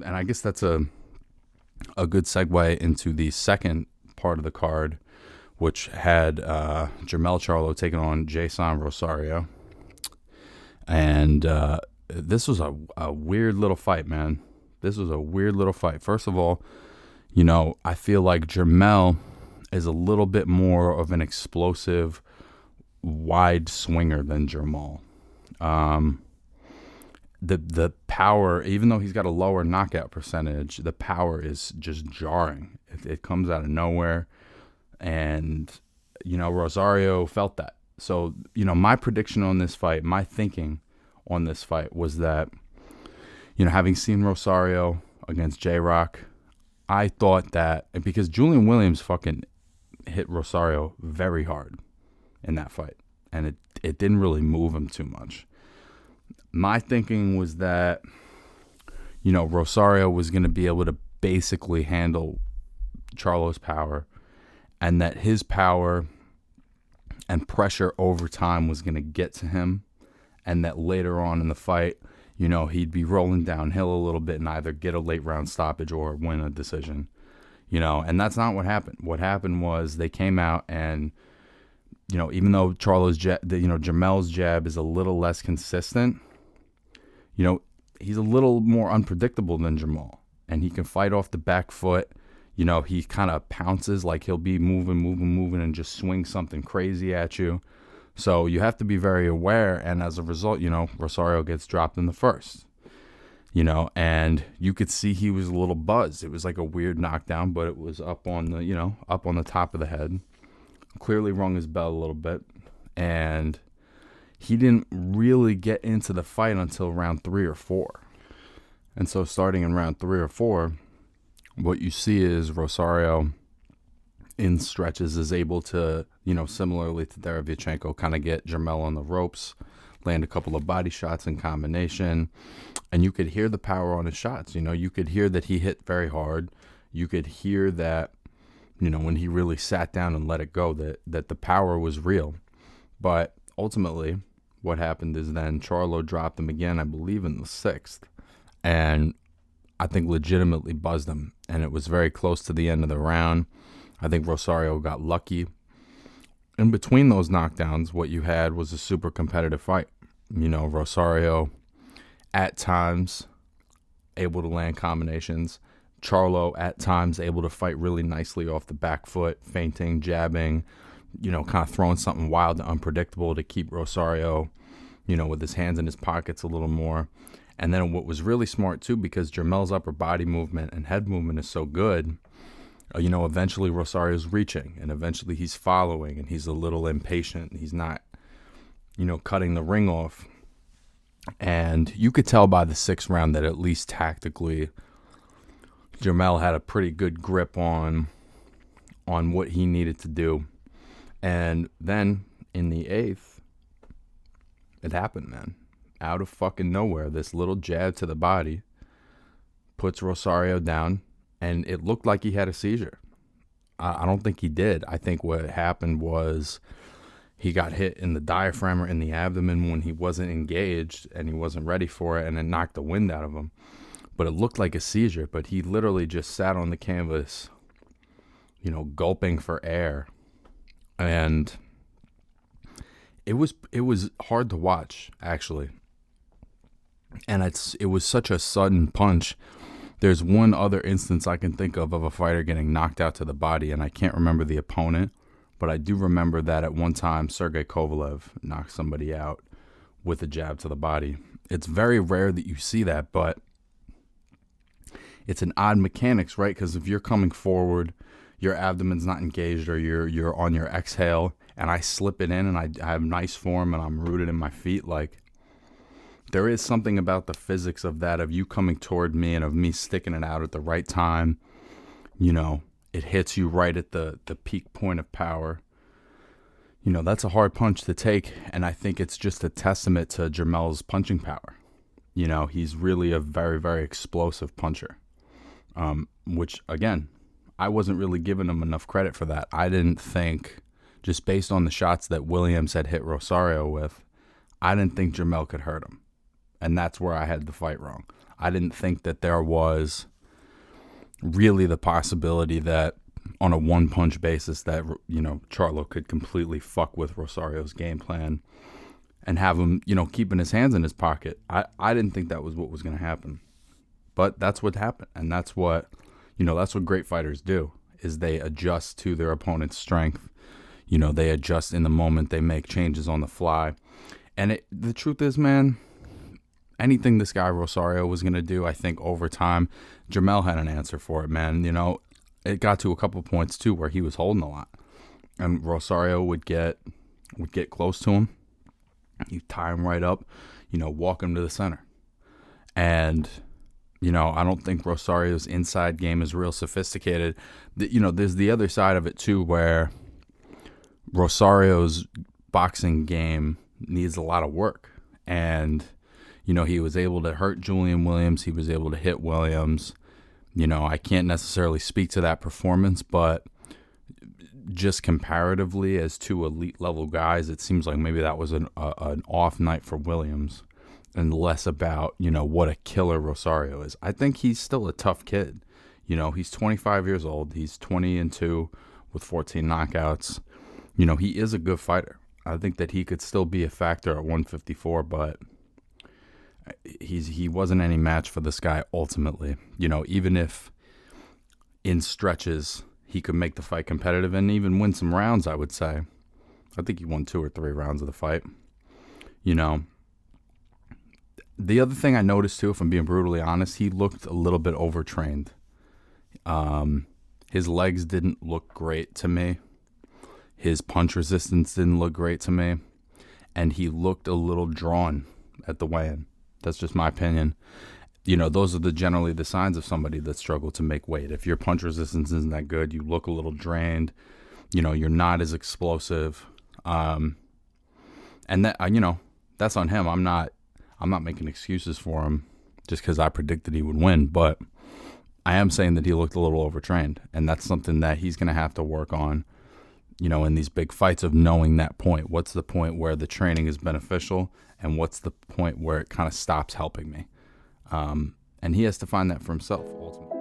and I guess that's a good segue into the second part of the card, which had Jermell Charlo taking on Jeison Rosario. And this was a weird little fight, man. This was a weird little fight. First of all, I feel like Jermell is a little bit more of an explosive, wide swinger than Jermall. The power, even though he's got a lower knockout percentage, the power is just jarring. It comes out of nowhere. And, Rosario felt that. So, my prediction on this fight, my thinking on this fight was that, having seen Rosario against J-Rock, I thought that, because Julian Williams fucking hit Rosario very hard in that fight, and it didn't really move him too much. My thinking was that, Rosario was going to be able to basically handle Charlo's power, and that his power and pressure over time was going to get to him, and that later on in the fight, he'd be rolling downhill a little bit and either get a late round stoppage or win a decision, and that's not what happened. What happened was they came out and, even though Jermell's jab is a little less consistent, he's a little more unpredictable than Jermall, and he can fight off the back foot. He kind of pounces, like he'll be moving, and just swing something crazy at you. So you have to be very aware, and as a result, Rosario gets dropped in the first. And you could see he was a little buzzed. It was like a weird knockdown, but it was up on the top of the head. Clearly rung his bell a little bit, and he didn't really get into the fight until round 3 or 4. And so starting in round 3 or 4, what you see is Rosario in stretches is able to, similarly to Derevyanchenko, kind of get Jermell on the ropes, land a couple of body shots in combination, and you could hear the power on his shots. You could hear that he hit very hard. You could hear that, when he really sat down and let it go, that the power was real. But ultimately, what happened is then Charlo dropped him again, I believe in the 6th, and I think legitimately buzzed him, and it was very close to the end of the round. I think Rosario got lucky. In between those knockdowns, what you had was a super competitive fight. Rosario at times able to land combinations. Charlo at times able to fight really nicely off the back foot, feinting, jabbing, kind of throwing something wild and unpredictable to keep Rosario, with his hands in his pockets a little more. And then what was really smart too, because Jermell's upper body movement and head movement is so good, eventually Rosario's reaching, and eventually he's following, and he's a little impatient. He's not, cutting the ring off. And you could tell by the 6th round that at least tactically, Jermell had a pretty good grip on what he needed to do. And then in the 8th, it happened, man. Out of fucking nowhere, this little jab to the body puts Rosario down, and it looked like he had a seizure. I don't think he did. I think what happened was he got hit in the diaphragm or in the abdomen when he wasn't engaged and he wasn't ready for it, and it knocked the wind out of him. But it looked like a seizure, but he literally just sat on the canvas, gulping for air. And it was hard to watch, actually. And it was such a sudden punch. There's one other instance I can think of a fighter getting knocked out to the body, and I can't remember the opponent, but I do remember that at one time Sergey Kovalev knocked somebody out with a jab to the body. It's very rare that you see that, but it's an odd mechanics, right? Because if you're coming forward, your abdomen's not engaged, or you're on your exhale, and I slip it in, and I have nice form, and I'm rooted in my feet, like, there is something about the physics of that, of you coming toward me and of me sticking it out at the right time. It hits you right at the peak point of power. That's a hard punch to take, and I think it's just a testament to Jermell's punching power. He's really a very, very explosive puncher, which, again, I wasn't really giving him enough credit for that. I didn't think, just based on the shots that Williams had hit Rosario with, I didn't think Jermell could hurt him. And that's where I had the fight wrong. I didn't think that there was really the possibility that on a one-punch basis that, Charlo could completely fuck with Rosario's game plan and have him, keeping his hands in his pocket. I didn't think that was what was going to happen. But that's what happened. And that's what great fighters do, is they adjust to their opponent's strength. They adjust in the moment. They make changes on the fly. And the truth is, man, anything this guy Rosario was going to do, I think over time, Jermell had an answer for it, man. It got to a couple points, too, where he was holding a lot. And Rosario would get close to him. You tie him right up, walk him to the center. And, I don't think Rosario's inside game is real sophisticated. There's the other side of it, too, where Rosario's boxing game needs a lot of work. And, he was able to hurt Julian Williams. He was able to hit Williams. I can't necessarily speak to that performance, but just comparatively as two elite level guys, it seems like maybe that was an off night for Williams and less about, what a killer Rosario is. I think he's still a tough kid. He's 25 years old. He's 20-2 with 14 knockouts. He is a good fighter. I think that he could still be a factor at 154, but he wasn't any match for this guy ultimately. Even if in stretches he could make the fight competitive and even win some rounds, I would say. I think he won 2 or 3 rounds of the fight. The other thing I noticed too, if I'm being brutally honest, he looked a little bit overtrained. His legs didn't look great to me. His punch resistance didn't look great to me. And he looked a little drawn at the weigh-in. That's just my opinion. Those are generally the signs of somebody that struggled to make weight. If your punch resistance isn't that good, you look a little drained. You're not as explosive. And that, that's on him. I'm not making excuses for him just because I predicted he would win. But I am saying that he looked a little overtrained. And that's something that he's going to have to work on, in these big fights, of knowing that point. What's the point where the training is beneficial and what's the point where it kind of stops helping me? And he has to find that for himself, ultimately.